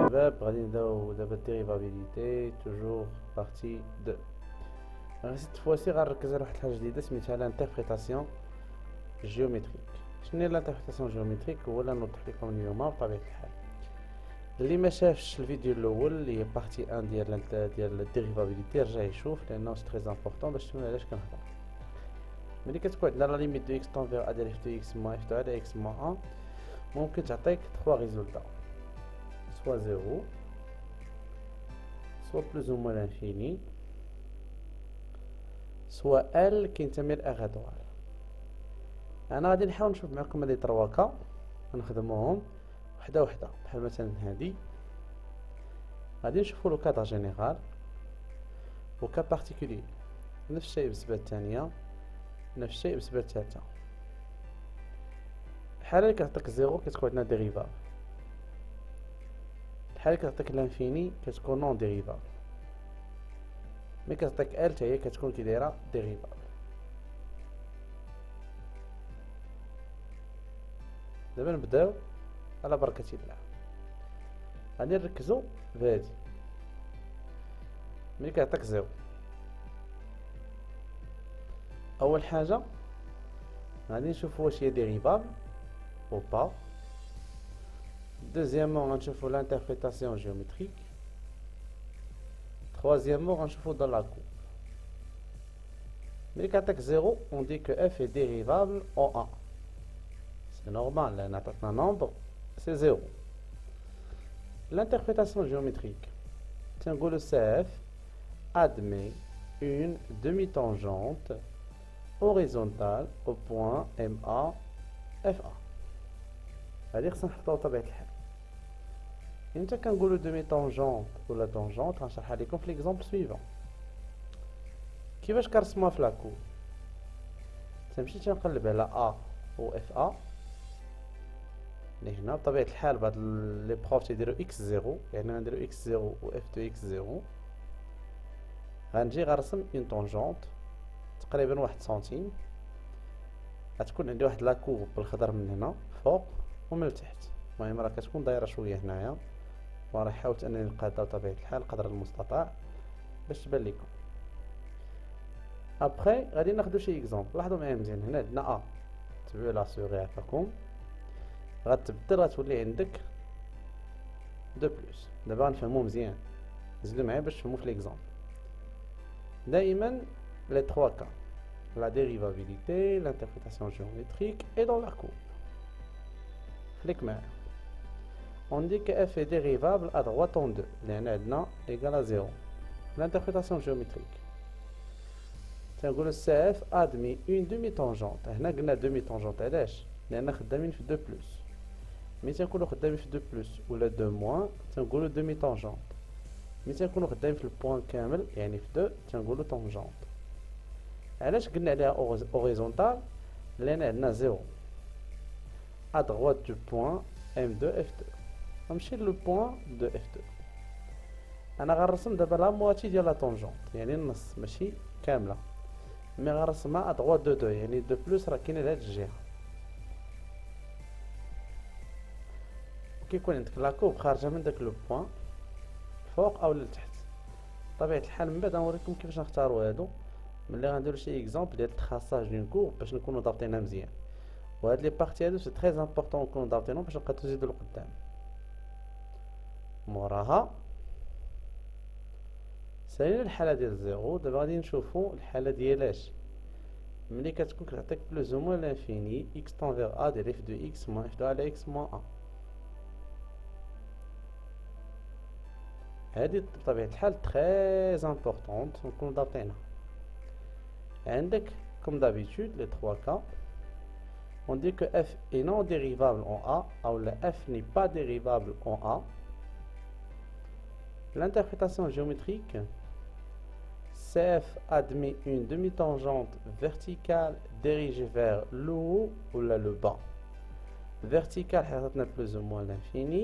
شباب غادي نبداو دابا الديريفابيليتي توجور بارتي 2. cette fois-ci غنركز على واحد الحاجه جديده سميتها لانتربريتاسيون جيومتريك. شنو هي لانتربريتاسيون جيومتريك؟ هو اللي نوضح لكم اليوم بطبيعه الحال. اللي ما شافش الفيديو الاول اللي هي بارتي 1 ديال الديريفابيليتي رجع يشوف لانه سي تري امبورطون باش تفهموا علاش كنهضر. ملي كتكون عندنا لا ليميت دو اكس طونفير ا ديال اف دو اكس موان اف دو على اكس موان 1 ممكن تعطيك 3 ريزولتا، soit 0, soit plus ou moins l'infini, soit L كينتمي لأغادوار. أنا غادي نحاول نشوف معكم هادي 3 كا نخدموهم وحدة وحدة، بحال مثلا هادي غادي نشوفو لو كادر جينيرال و كا بارتيكولي. نفس الشيء بالنسبة للثانية، نفس الشيء بالنسبة للثالثة. الحالة اللي كتعطيك 0 كتكون عندنا ديريفاب، الحالة اللي كتعطيك لانفيني كتكون نون ديريفاب، ملي كتعطيك ال حتى هي كتكون كي دايره ديريفاب. دابا نبداو على بركة الله. غادي نركزو بهادي ملي كيعطيك 0. اول حاجه غادي نشوفو واش هي ديريفاب ou pas. Deuxièmement, on va l'interprétation géométrique. Troisièmement, on va dans la courbe. Mais quand avec 0, on dit que f est dérivable en A. C'est normal, un nombre, c'est 0. L'interprétation géométrique. Tiens, le CF admet une demi-tangente horizontale au point MA FA. C'est-à-dire que c'est طبيعة الحال. انت كنقولوا دومي طونجونت ولا طونجونت غنشرحها لكم في ليكزامبل سويفون. كيفاش كنرسموها في لاكور؟ تنمشي تنقلب على ا و اف ا اللي هنا بطبيعة الحال بعض لي بروف تيديروا اكس زيرو، يعني غنديرو اكس زيرو و اف دو اكس زيرو. غنجي غنرسم اون طونجونت تقريبا 1 سنتيم، غتكون عندي واحد لاكور بالخضر من هنا فوق ومن التحت. المهم راه كتكون دايره شويه هنايا، وراه حاولت انني نقادها بطبيعه الحال قدر المستطاع باش تبان لكم. ابخي غادي ناخذ شي اكزامبل. لاحظوا معايا مزيان، هنا عندنا ا تبعوا لا سوغي عفاكم، غتبدل غتولي عندك دو بلس. دابا غنفهمو مزيان، نزلوا معايا باش تفهموا في ليكزامبل. دائما لي 3 كا، la dérivabilité, l'interprétation géométrique et dans la courbe. Clique معايا. On dit que f est dérivable à droite en 2 لأن عندنا égal à 0. L'interprétation géométrique. تنقولو CF admet une demi-tangente. هنا قلنا demi-tangente علاش؟ لأن خدامين في 2 بلس. ملي تنكونو خدامين في 2 بلس ولا 2 موان تنقولو demi-tangente. ملي تنكونو خدامين في البوان كامل يعني في 2 تنقولو tangente. علاش قلنا عليها هوريزونتال؟ لأن عندنا 0 à droite du point M2 F2. غنمشي لو بوان دو F2. انا غنرسم دابا لا مواتي ديال لا طونجونت، يعني النص ماشي كامله، مي غنرسمها ا droite دو 2 يعني 2 بلس راه كاينه لهاد الجهه. كيكون عندك لا كوب خارجه من داك لو بوان فوق او لتحت. بطبيعه الحال من بعد غنوريكم كيفاش نختاروا هادو ملي غنديرو شي اكزامبل ديال التخاصاج ديال كور باش نكونوا ضابطينها مزيان. وهاد لي بارتي هادو سي تري امبورطون نكونوا ضابطينهم باش نقدروا نزيدو لقدام. موراها سالينا الحاله ديال زيرو. دابا غادي نشوفوا الحاله ديالاش ملي كتكون كتعطيك بلوز او موان لانفيني اكس طونفير ا ديال اف دو اكس موان اف دو على اكس موان ا. هادي بطبيعه الحال تري امبورطونت نكونوا ضابطينها. عندك comme d'habitude les 3 cas. On dit que f est non dérivable en A ou le f n'est pas dérivable en A. L'interprétation géométrique, CF admet une demi-tangente verticale dirigée vers le haut ou le bas. Verticale, c'est plus ou moins l'infini.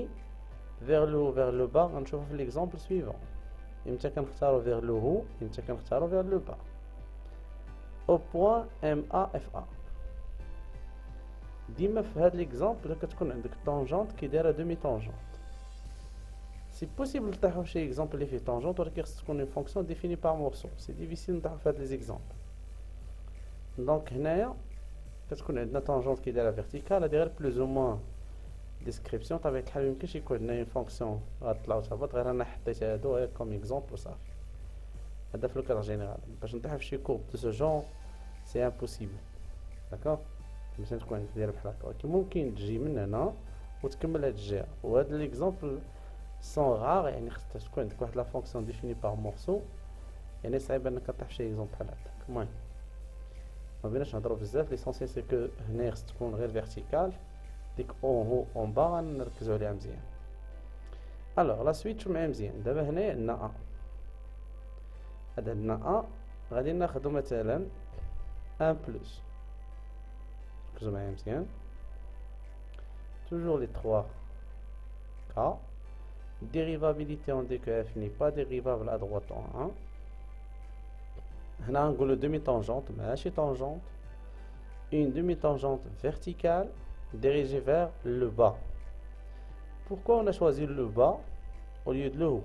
Vers le haut, vers le bas, on trouve l'exemple suivant. Il me tient vers le haut, il me tient vers le bas. Au point MAFA. ديما في هذا ليكزامبل كتكون عندك طونجونت كي دايره دومي طونجونت. C'est possible de faire chez exemple l'effet tangente, c'est une fonction définie par morceau. C'est difficile de faire des exemples. Donc, qu'est-ce qu'on a une tangente qui est à la verticale, elle dirait plus ou moins description. Avec une fonction comme exemple, ça. Dans le cadre général. Parce que nous chez courbe de ce genre, c'est impossible. D'accord? مثلا تكون دايره بحال هكا ولكن ممكن تجي من هنا وتكمل هاد الجهه وهذا ليكزامبل سون غار يعني خصها تكون عندك واحد لا فونكسيون ديفيني باغ مورسو يعني صعيب انك تطيح شي اكزومبل بحال هكاك المهم ما بيناش نهضروا بزاف ليسونسيال سي كو هنا خص تكون غير فيرتيكال ديك اون هو اون با نركزوا عليها مزيان الوغ لا سويت شو معايا مزيان دابا هنايا عندنا ا هذا عندنا ا غادي ناخذوا مثلا 1 بلس toujours les trois cas. Dérivabilité, on dit que f n'est pas dérivable à droite en 1. On a une demi-tangente, mais tangente. Une demi-tangente verticale dirigée vers le bas. Pourquoi on a choisi le bas au lieu de le haut?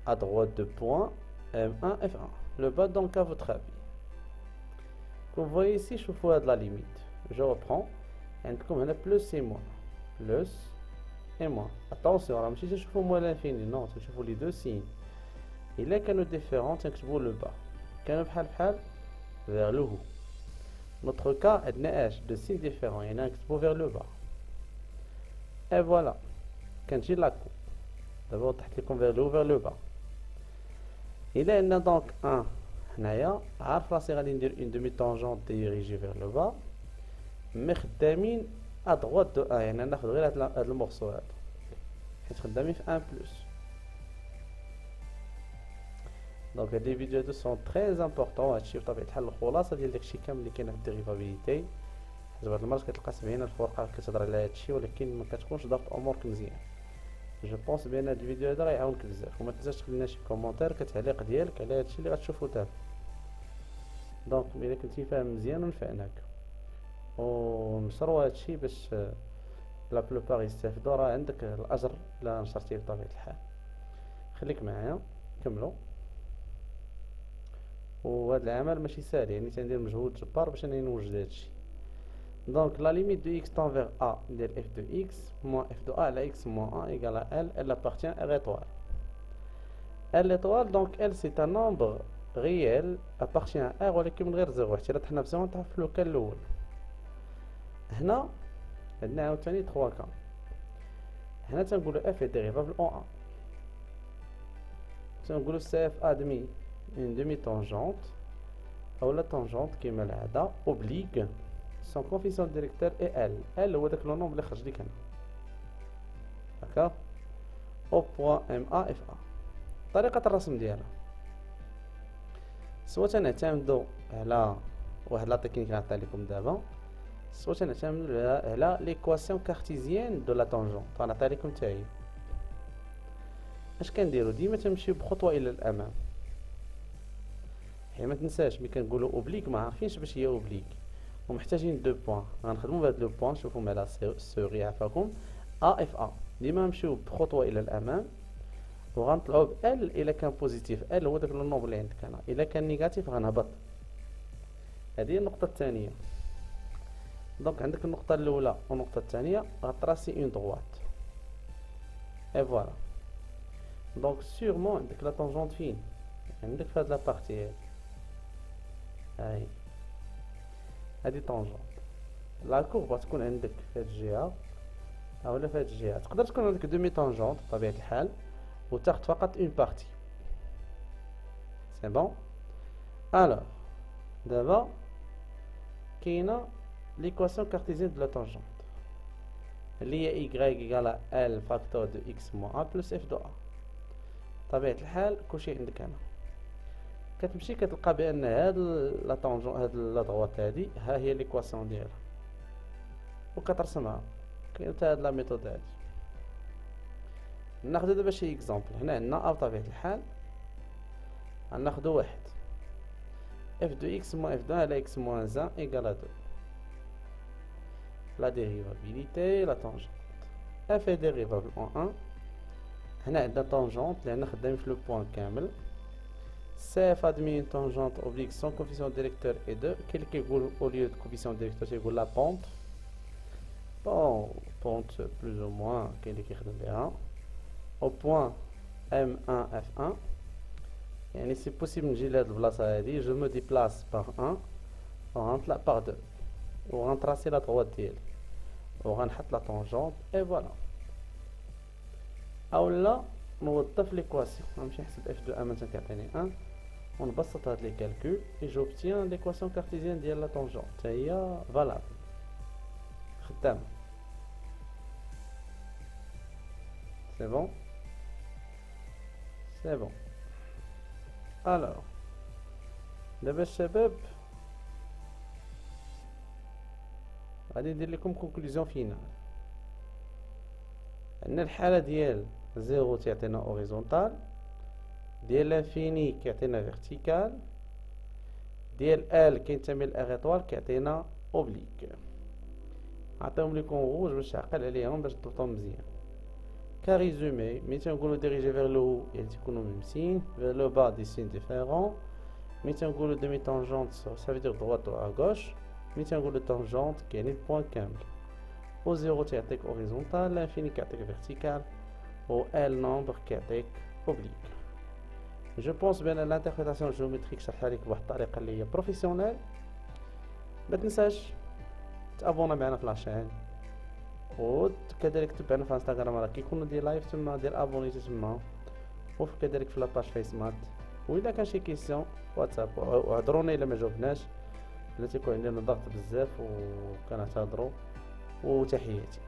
À droite de point M1, F1. Le bas donc à votre avis. Comme vous voyez ici, je vois de la limite. Je reprends. Comme on a plus et moins. Plus et moins. Attention, alors, si je fais moins l'infini, non, je fais les deux signes. Il y a qu'une différence, c'est que je vois le bas. Qu'un vers le haut. Notre cas est de signes différents. Il y en a qui se vers le bas. Et voilà. Quand j'ai la coupe. D'abord, on vers le haut, vers le bas. Il y en a donc un. عارف راسي غادي ندير une demi-tangente dirigée vers le bas مي خدامين à droite de 1 يعني ناخذ غير هذا المورسو هذا حيت خدامين في 1 بلس دونك هاد لي فيديو سون تري امبورطون هادشي بطبيعة الحال الخلاصة ديال داكشي كامل اللي كاين في الديريفابيليتي حيت بعض المرات كتلقى 70 الفرقة كتهضر على هادشي ولكن ما كتكونش ضابط امورك مزيان جو بونس بان هاد الفيديو هذا غيعاونك بزاف وما تنساش تخلي لنا شي كومونتير كتعليق ديالك على هادشي اللي غتشوفو دابا دونك الا كنتي فاهم مزيان ونفعناك ونشروا هادشي باش لا بلوبار يستافدوا راه عندك الاجر الا نشرتيه بطبيعه الحال خليك معايا كملوا وهذا العمل ماشي سهل يعني تندير مجهود جبار باش انني نوجد هادشي دونك لا ليميت دو x tend vers a ديال f de x moins f de a على x moins 1 égale à l elle appartient à l'étoile l'étoile donc elle c'est un nombre réel appartient à R ولكن من غير زيرو حتى طحنا بزيرو نطيح في اللوكال الاول هنا عندنا عاوتاني 3 كا هنا تنقولو اف ديريفابل اون 1 تنقولو سي اف ادمي اون ديمي طونجونت او لا طونجونت كيما العاده اوبليغ سون كوفيسيون ديريكتور اي ال هو داك لو نومبر اللي خرج ليك هنا هكا او بوان ام ا اف ا طريقه الرسم ديالها سواء تنعتمدوا على واحد لا تكنيك غنعطيها لكم دابا سواء تنعتمدوا على ليكواسيون كارتيزيان دو لا طونجون غنعطيها لكم حتى هي اش كنديروا ديما تمشيو بخطوه الى الامام حيت ما تنساش ملي كنقولوا اوبليك ما عارفينش باش هي اوبليك ومحتاجين دو بوين غنخدموا بهاد لو بوين شوفوا على السوري عفاكم ا اف ا ديما نمشيو بخطوه الى الامام وغنطلعوا ب ال الا كان بوزيتيف ال هو داك لو نومبر اللي عندك هنا الا كان نيجاتيف غنهبط هذه هي النقطه الثانيه دونك عندك النقطه الاولى والنقطه الثانيه غتراسي اون دروات اي فوالا دونك سيغمون عندك لا طونجونت فين عندك في هاد لا بارتي هاي هادي طونجونت لا كورب غتكون عندك في هاد الجهه اولا في هاد الجهه تقدر تكون عندك دومي طونجونت بطبيعه الحال وتاخد فقط اون بارتي سي بون الوغ دابا كاينه ليكواسيون كارتيزيان دو لا طونجونت اللي هي y ايكال ال فاكتور دو x موان a بلس f دو a بطبيعه الحال كلشي عندك هنا كتمشي كتلقى بان هاد لا طونجون هاد لا دروات هادي ها هي ليكواسيون ديالها وكترسمها كاين حتى هاد لا ميثود هادي ناخذ دابا شي اكزامبل هنا عندنا ا بطبيعه الحال غناخذوا واحد f de x moins f de 1 على x moins 1 égale à 2 la dérivabilité la tangente f est dérivable en 1 هنا عندنا طونجونت لان خدامين في لو بوان كامل. CF admet une tangente oblique sans coefficient directeur et 2. Quel qui est au lieu de coefficient directeur, c'est la pente. Bon, pente plus ou moins, quel est qui est au point M1, F1. Et c'est possible que je me déplace par 1, on rentre là par 2. On rentre tracer la droite d'elle. On rentre la tangente, et voilà. Alors là, on va l'équation. On va faire F de 1 maintenant qui 1. On بسط هاد les calculs et j'obtiens l'équation cartésienne de la tangente. هي valable. خدام. C'est bon? C'est bon. Alors, دابا الشباب غادي ندير لكم conclusion finale. عندنا الحالة ديال 0 تعطينا horizontal. ديال لانفيني كيعطينا فيرتيكال. ديال ال كينتمي للاغيطوال كيعطينا اوبليك. عطيهم لكم روج باش تعقل عليهم باش تضبطهم مزيان. كريزومي ملي تنقولو ديريجي فيغ لو هو يعني تيكونوا ممسين، فيغ لو با دي سين ديفيرون. ملي تنقولو ديمي طونجونت سا فيدير دوات و ا غوش. ملي تنقولو طونجونت كيعني البوان كامل. او زيرو تيعطيك اوريزونتال، لانفيني كيعطيك فيرتيكال، و ال نومبر كيعطيك اوبليك. جو بونس بان الانتربريتاسيون جيومتريك شرحها لك بواحد الطريقه اللي هي بروفيسيونيل. ما تنساش تابونا معنا في لاشين، وكذلك تبعنا في انستغرام راه كيكونوا دي لايف تما، دير ابوني تما، وكذلك في لاباج فيسمات. واذا كان شي كيسيون واتساب وهضرونا الا ما جاوبناش، الا تيكون عندنا ضغط بزاف وكنعتذروا. وتحياتي.